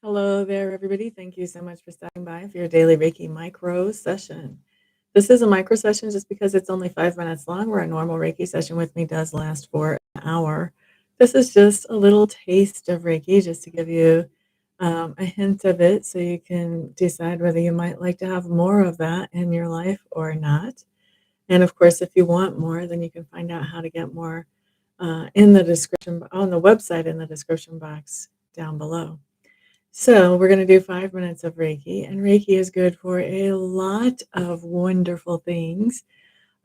Hello there, everybody. Thank you so much for stopping by for your daily Reiki micro session. This is a micro session just because it's only 5 minutes long, where a normal Reiki session with me does last for an hour. This is just a little taste of Reiki just to give you a hint of it so you can decide whether you might like to have more of that in your life or not. And of course, if you want more, then you can find out how to get more in the description on the website in the description box down below. So, we're going to do 5 minutes of Reiki, and Reiki is good for a lot of wonderful things.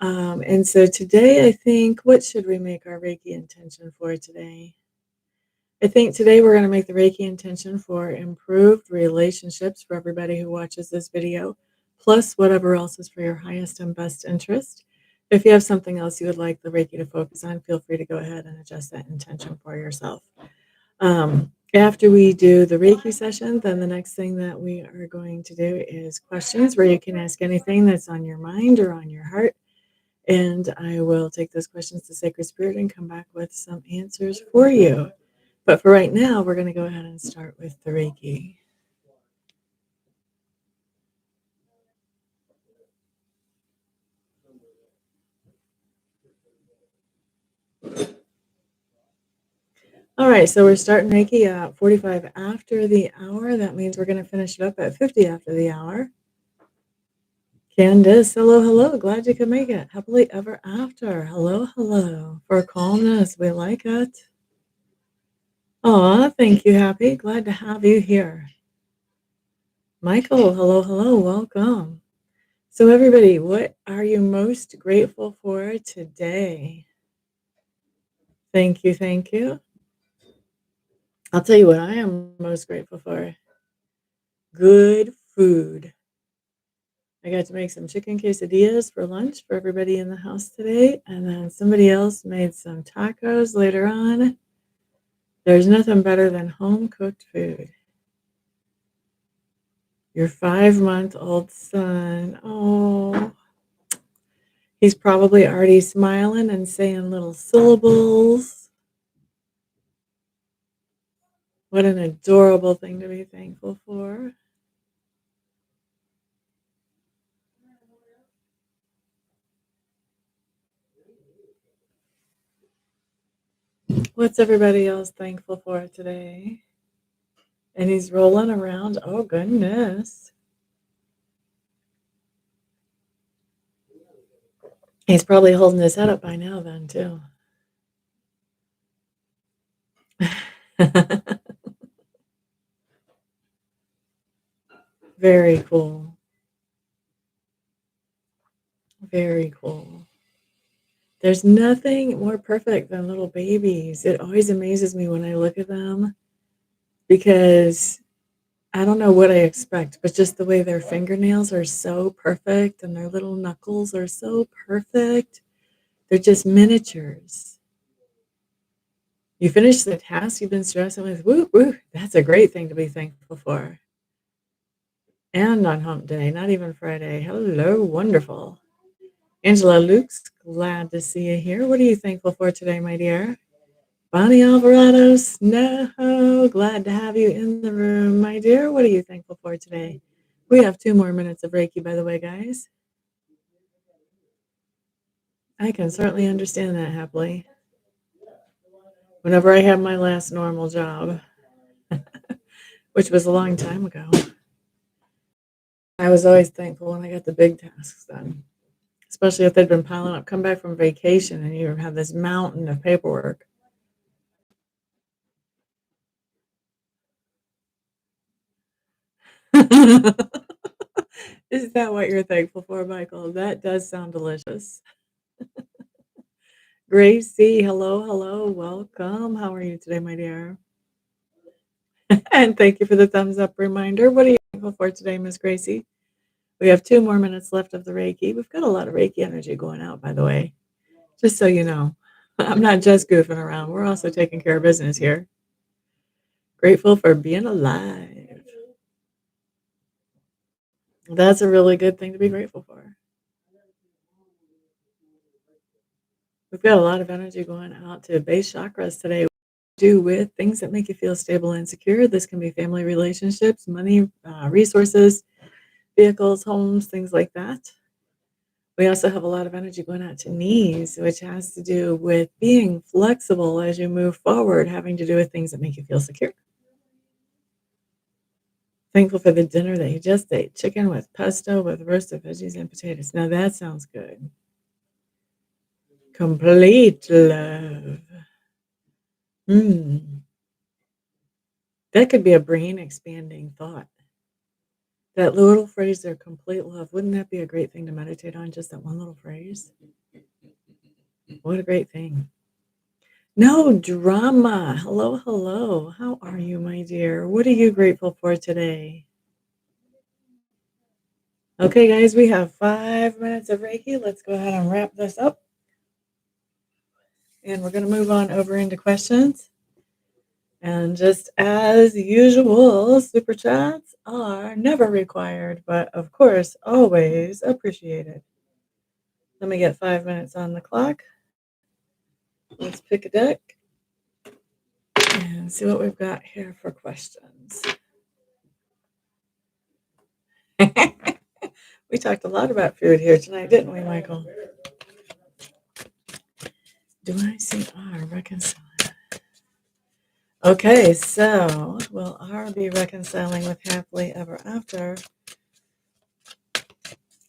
And so, today, I think, what should we make our Reiki intention for today? I think today we're going to make the Reiki intention for improved relationships for everybody who watches this video, plus whatever else is for your highest and best interest. If you have something else you would like the Reiki to focus on, feel free to go ahead and adjust that intention for yourself. After we do the Reiki session, then the next thing that we are going to do is questions where you can ask anything that's on your mind or on your heart. And I will take those questions to Sacred Spirit and come back with some answers for you. But for right now, we're going to go ahead and start with the Reiki. All right, so we're starting Reiki at 45 after the hour. That means we're going to finish it up at 50 after the hour. Candace, hello, hello. Glad you could make it. Happily ever after. Hello, hello. For calmness, we like it. Aw, thank you, Happy. Glad to have you here. Michael, hello, hello. Welcome. So, everybody, what are you most grateful for today? Thank you, thank you. I'll tell you what I am most grateful for. Good food. I got to make some chicken quesadillas for lunch for everybody in the house today, and then somebody else made some tacos later on. There's nothing better than home cooked food. Your 5-month-old son, oh, he's probably already smiling and saying little syllables. What an adorable thing to be thankful for. What's everybody else thankful for today? And he's rolling around. Oh, goodness. He's probably holding his head up by now, then, too. Very cool. Very cool. There's nothing more perfect than little babies. It always amazes me when I look at them because I don't know what I expect, but just the way their fingernails are so perfect and their little knuckles are so perfect. They're just miniatures. You finish the task you've been stressing with, woo, woo. That's a great thing to be thankful for. And on hump day, not even Friday. Hello, wonderful. Angela Luke's glad to see you here. What are you thankful for today, my dear? Bonnie Alvarado Snow, glad to have you in the room, my dear. What are you thankful for today? We have 2 more minutes of Reiki, by the way, guys. I can certainly understand that happily. Whenever I had my last normal job, which was a long time ago, I was always thankful when I got the big tasks done, especially if they'd been piling up. Come back from vacation and you have this mountain of paperwork. Is that what you're thankful for, Michael? That does sound delicious. Gracie, hello, hello, welcome. How are you today, my dear? And thank you for the thumbs up reminder. What are you thankful for today, Miss Gracie? We have 2 more minutes left of the Reiki. We've got a lot of Reiki energy going out, by the way, just so you know. I'm not just goofing around. We're also taking care of business here. Grateful for being alive. That's a really good thing to be grateful for. We've got a lot of energy going out to base chakras today. do with things that make you feel stable and secure. This can be family relationships, money, resources, vehicles, homes, things like that. We also have a lot of energy going out to knees, which has to do with being flexible as you move forward, having to do with things that make you feel secure. Thankful for the dinner that you just ate, chicken with pesto with roasted veggies and potatoes. Now that sounds good. Complete love. Mm. That could be a brain expanding thought. That little phrase there, complete love. Wouldn't that be a great thing to meditate on? Just that one little phrase? What a great thing. No drama. Hello, hello. How are you, my dear? What are you grateful for today? Okay, guys, we have 5 minutes of Reiki. Let's go ahead and wrap this up. And we're going to move on over into questions. And just as usual, super chats are never required, but of course, always appreciated. Let me get 5 minutes on the clock. Let's pick a deck and see what we've got here for questions. We talked a lot about food here tonight, didn't we, Michael? Do I see R reconciling? Okay, so will R be reconciling with happily ever after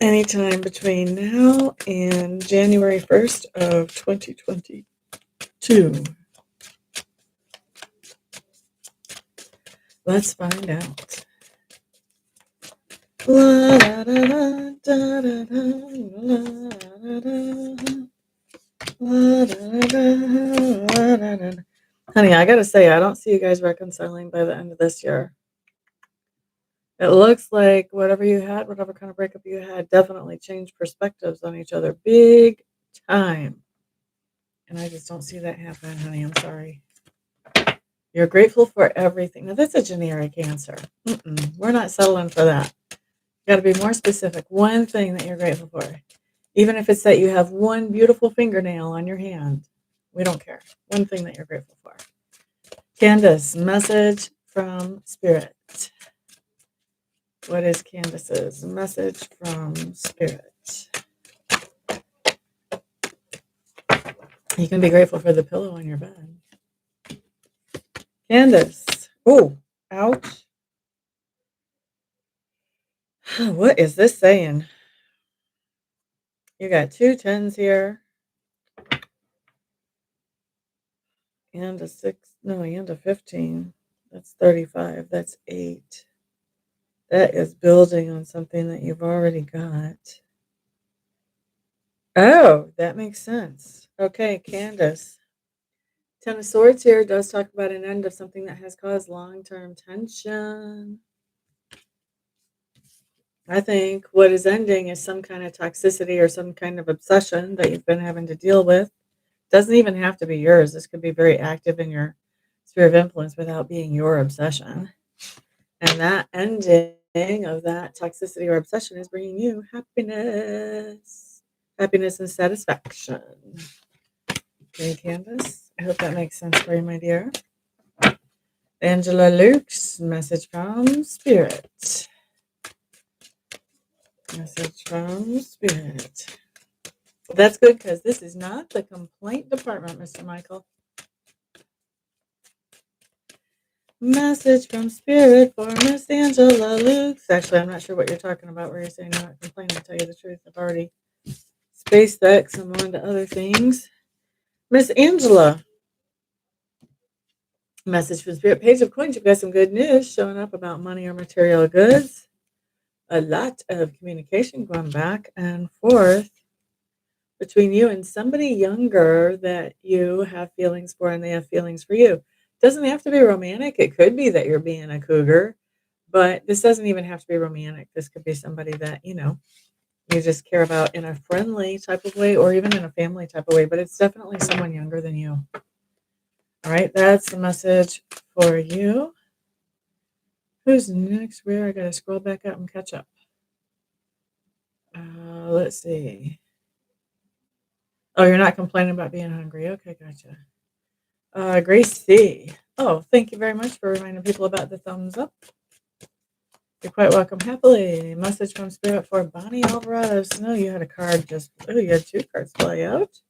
anytime between now and January 1st of 2022? Let's find out. La, da, da, da, da, da, la, da, da, la, da, da. Honey, I gotta say, I don't see you guys reconciling by the end of this year. It looks like whatever you had, whatever kind of breakup you had, definitely changed perspectives on each other big time. And I just don't see that happening, honey. I'm sorry. You're grateful for everything. Now, that's a generic answer. We're not settling for that. You got to be more specific. One thing that you're grateful for. Even if it's that you have one beautiful fingernail on your hand. We don't care. One thing that you're grateful for. Candace, message from Spirit. What is Candace's message from Spirit? You can be grateful for the pillow on your bed. Candace. Oh, ouch. What is this saying? You got 2 10s here. And a 6. No, and a 15. That's 35. That's 8. That is building on something that you've already got. Oh, that makes sense. Okay, Candace. 10 of Swords here does talk about an end of something that has caused long-term tension. I think what is ending is some kind of toxicity or some kind of obsession that you've been having to deal with. Doesn't even have to be yours. This could be very active in your sphere of influence without being your obsession. And that ending of that toxicity or obsession is bringing you happiness. Happiness and satisfaction. Okay, Candace. I hope that makes sense for you, my dear. Angela Luke's message from Spirit. Message from Spirit. Well, that's good because this is not the complaint department, Mr. Michael. Message from Spirit for Miss Angela Luke's. Actually, I'm not sure what you're talking about where you're saying you're not complaining, to tell you the truth. I've already spaced that because I'm on to other things. Miss Angela. Message from Spirit. Page of Coins. You've got some good news showing up about money or material goods. A lot of communication going back and forth between you and somebody younger that you have feelings for and they have feelings for you. Doesn't have to be romantic. It could be that you're being a cougar, but this doesn't even have to be romantic. This could be somebody that, you just care about in a friendly type of way or even in a family type of way, but it's definitely someone younger than you. All right, that's the message for you. Who's next? Where? I got to scroll back up and catch up. Let's see. Oh, you're not complaining about being hungry. Okay, gotcha. Grace C. Oh, thank you very much for reminding people about the thumbs up. You're quite welcome. Happily. Message from Spirit for Bonnie Alvarado. No, you had a card just. Oh, you had two cards fly out.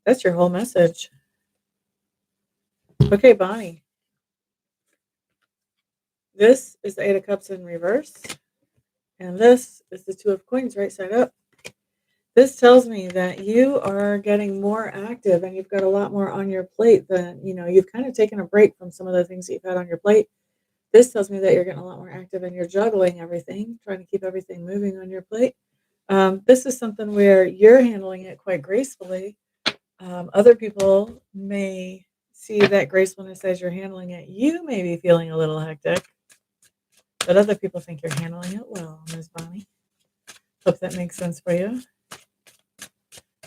That's your whole message. Okay, Bonnie. This is the Eight of Cups in reverse. And this is the Two of Coins right side up. This tells me that you are getting more active and you've got a lot more on your plate than, you've kind of taken a break from some of the things that you've had on your plate. This tells me that you're getting a lot more active and you're juggling everything, trying to keep everything moving on your plate. This is something where you're handling it quite gracefully. Other people may see that gracefulness as you're handling it. You may be feeling a little hectic, but other people think you're handling it well, Ms. Bonnie. Hope that makes sense for you.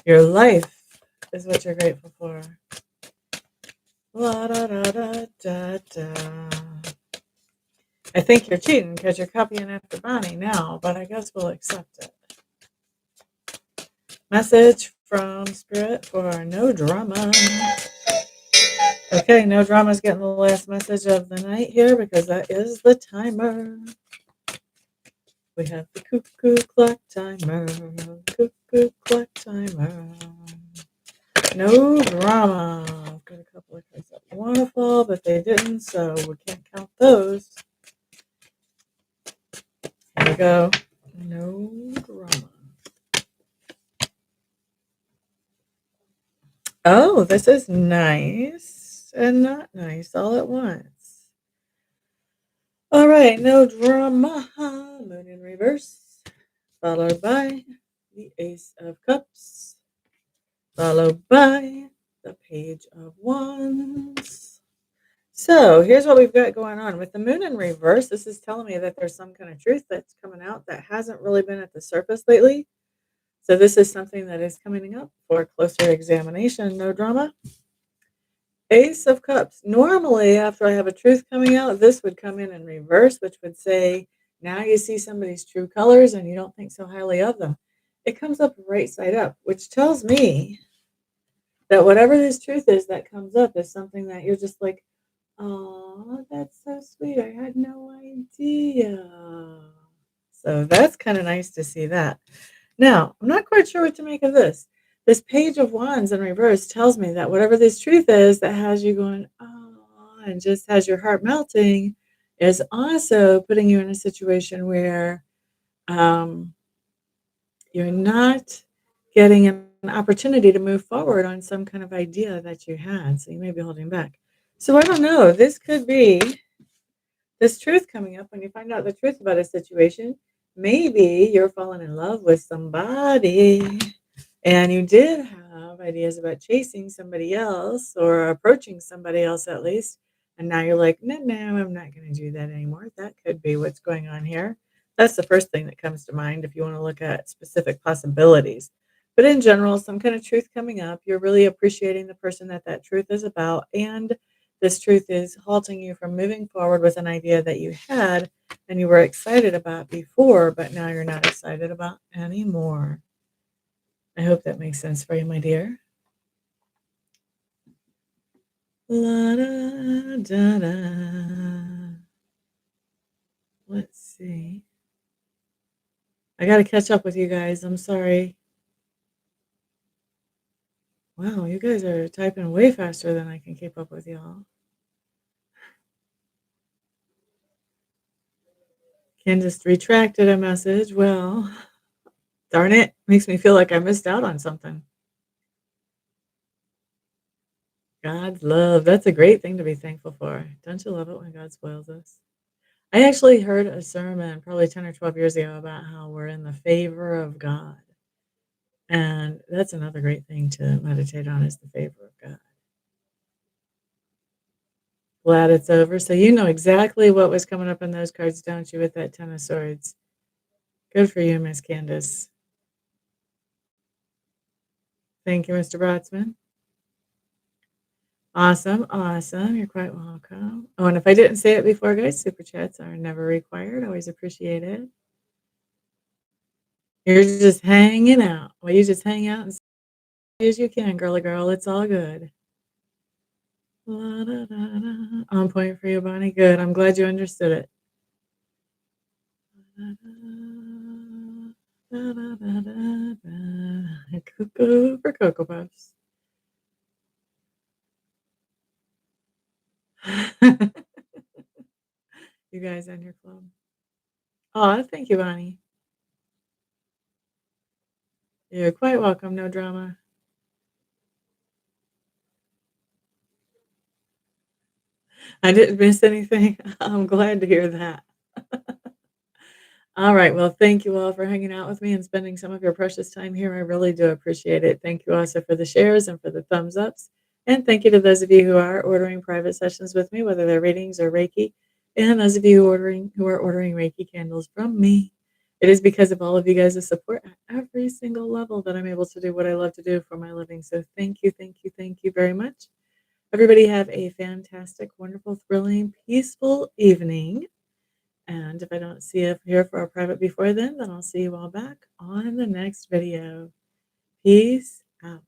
Your life is what you're grateful for. La da da da da da. I think you're cheating because you're copying after Bonnie now, but I guess we'll accept it. Message from Spirit for no drama. Okay, no drama is getting the last message of the night here because that is the timer. We have the cuckoo clock timer, cuckoo clock timer. No drama. I've got a couple of cards that want to fall, but they didn't, so we can't count those. Here we go. No drama. Oh, this is nice and not nice all at once. All right, no drama. Moon in reverse, followed by the Ace of Cups, followed by the Page of Wands. So here's what we've got going on. With the moon in reverse, this is telling me that there's some kind of truth that's coming out that hasn't really been at the surface lately. So this is something that is coming up for closer examination. No drama. Ace of Cups. Normally, after I have a truth coming out, this would come in reverse, which would say, now you see somebody's true colors and you don't think so highly of them. It comes up right side up, which tells me that whatever this truth is that comes up is something that you're just like, oh, that's so sweet. I had no idea. So that's kind of nice to see that. Now, I'm not quite sure what to make of this. This Page of Wands in reverse tells me that whatever this truth is that has you going, oh, and just has your heart melting, is also putting you in a situation where you're not getting an opportunity to move forward on some kind of idea that you had. So you may be holding back. So I don't know. This could be this truth coming up when you find out the truth about a situation. Maybe you're falling in love with somebody and you did have ideas about chasing somebody else or approaching somebody else at least. And now you're like, no, I'm not going to do that anymore. That could be what's going on here. That's the first thing that comes to mind if you want to look at specific possibilities. But in general, some kind of truth coming up, you're really appreciating the person that truth is about. And this truth is halting you from moving forward with an idea that you had and you were excited about before, but now you're not excited about anymore. I hope that makes sense for you, my dear. La da da da. Let's see. I got to catch up with you guys. I'm sorry. Wow, you guys are typing way faster than I can keep up with y'all. Candace retracted a message. Well, darn it. Makes me feel like I missed out on something. God's love. That's a great thing to be thankful for. Don't you love it when God spoils us? I actually heard a sermon probably 10 or 12 years ago about how we're in the favor of God. And that's another great thing to meditate on is the favor of God. Glad it's over. So you know exactly what was coming up in those cards, don't you, with that 10 of swords? Good for you, Miss Candace. Thank you, Mr. Brotsman. Awesome. You're quite welcome. Oh, and if I didn't say it before, guys, super chats are never required. Always appreciate it. You're just hanging out. Well, you just hang out and see as you can, girly girl. It's all good. La, da, da, da. On point for you, Bonnie. Good. I'm glad you understood it. Da, da, da, da, da, da. Cuckoo for Cocoa Puffs. You guys and your club. Oh, thank you, Bonnie. You're quite welcome. No drama. I didn't miss anything. I'm glad to hear that. All right. Well, thank you all for hanging out with me and spending some of your precious time here. I really do appreciate it. Thank you also for the shares and for the thumbs ups. And thank you to those of you who are ordering private sessions with me, whether they're readings or Reiki, and those of you who are ordering Reiki candles from me. It is because of all of you guys' support at every single level that I'm able to do what I love to do for my living. So thank you, thank you, thank you very much. Everybody have a fantastic, wonderful, thrilling, peaceful evening. And if I don't see you here for our private before then I'll see you all back on the next video. Peace out.